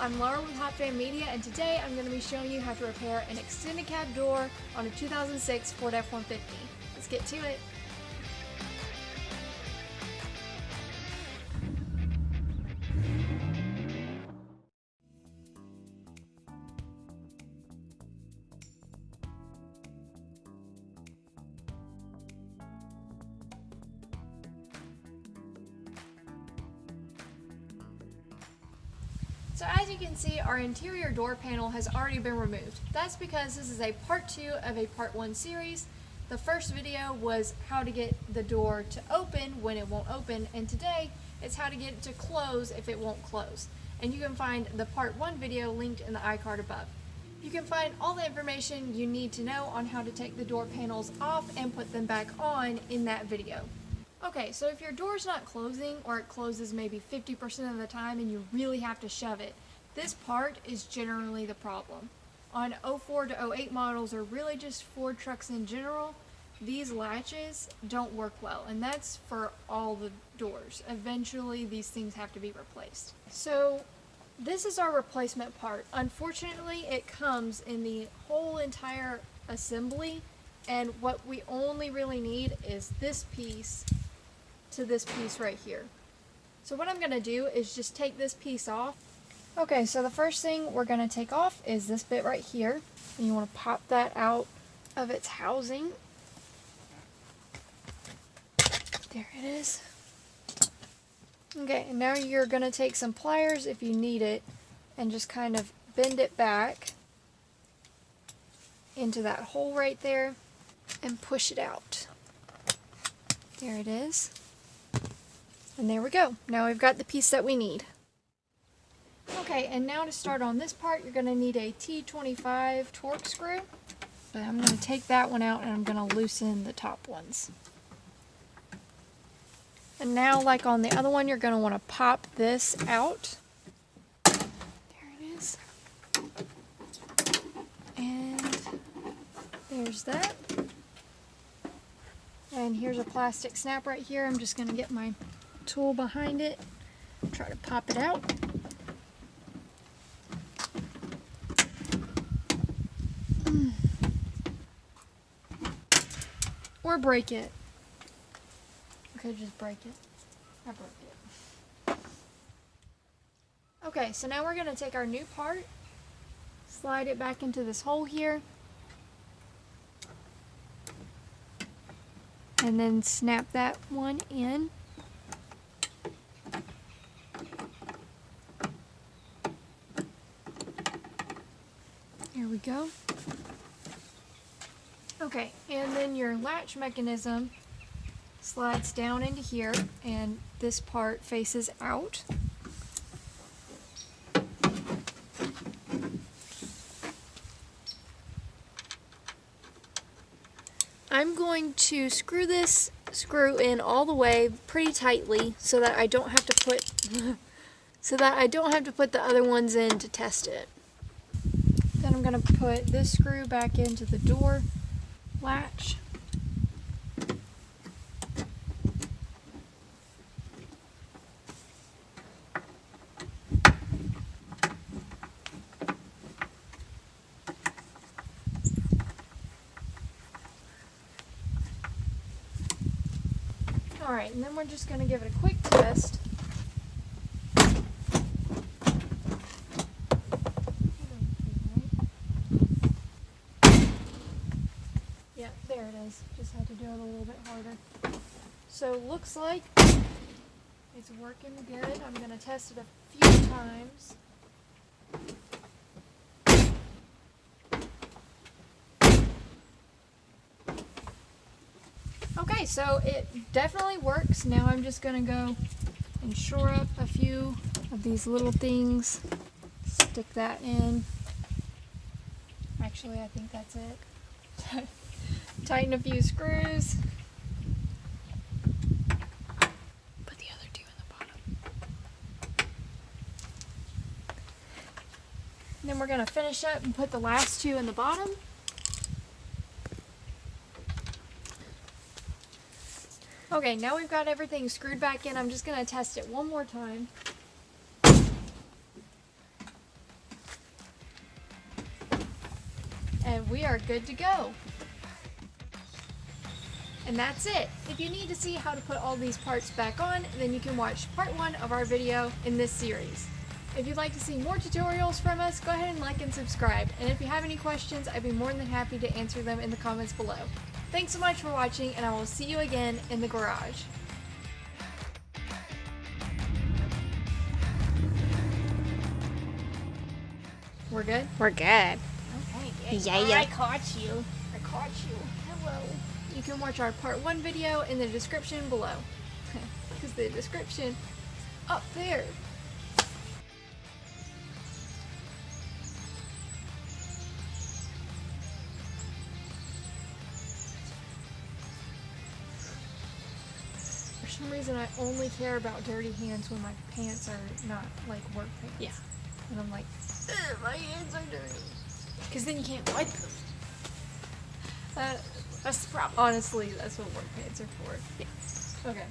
I'm Laura with Hot Fan Media, and today I'm going to be showing you how to repair an extended cab door on a 2006 Ford F-150. Let's get to it. So as you can see, our interior door panel has already been removed. That's because this is a part 2 of a part 1 series. The first video was how to get the door to open when it won't open, and today it's how to get it to close if it won't close. And you can find the part 1 video linked in the iCard above. You can find all the information you need to know on how to take the door panels off and put them back on in that video. Okay, so if your door's not closing, or it closes maybe 50% of the time and you really have to shove it, this part is generally the problem. On 04 to 08 models, or really just Ford trucks in general, these latches don't work well, and that's for all the doors. Eventually, these things have to be replaced. So this is our replacement part. Unfortunately, it comes in the whole entire assembly, and what we only really need is this piece to this piece right here. So what I'm going to do is just take this piece off. Okay, so the first thing we're going to take off is this bit right here, and you want to pop that out of its housing. There it is. Okay, and now you're going to take some pliers if you need it and just kind of bend it back into that hole right there and push it out. There it is. And there we go. Now we've got the piece that we need. Okay, and now to start on this part, you're going to need a T25 Torque screw. But I'm going to take that one out and I'm going to loosen the top ones. And now, like on the other one, you're going to want to pop this out. There it is. And there's that. And here's a plastic snap right here. I'm just going to get my tool behind it, try to pop it out. Or break it. Okay, just break it. I broke it. Okay, so now we're going to take our new part, slide it back into this hole here, and then snap that one in. There we go. Okay, and then your latch mechanism slides down into here, and this part faces out. I'm going to screw this screw in all the way pretty tightly so that I don't have to put the other ones in to test it. Then I'm going to put this screw back into the door latch. Alright, and then we're just going to give it a quick test. Yeah, there it is. Just had to do it a little bit harder. So looks like it's working good. I'm going to test it a few times. Okay, so it definitely works. Now I'm just going to go and shore up a few of these little things. Stick that in. Actually, I think that's it. Tighten a few screws. Put the other two in the bottom. And then we're going to finish up and put the last two in the bottom. Okay, now we've got everything screwed back in. I'm just going to test it one more time. and we are good to go. And that's it. If you need to see how to put all these parts back on, then you can watch part 1 of our video in this series. If you'd like to see more tutorials from us, go ahead and like and subscribe. And if you have any questions, I'd be more than happy to answer them in the comments below. Thanks so much for watching, and I will see you again in the garage. We're good? We're good. Okay, Yeah. I caught you. Hello. You can watch our part 1 video in the description below. Because the description is up there. For some reason, I only care about dirty hands when my pants are not like work pants. Yeah. And I'm like, ugh, my hands are dirty. Because then you can't wipe them. That's the problem. Honestly, that's what work pants are for. Yeah. Okay.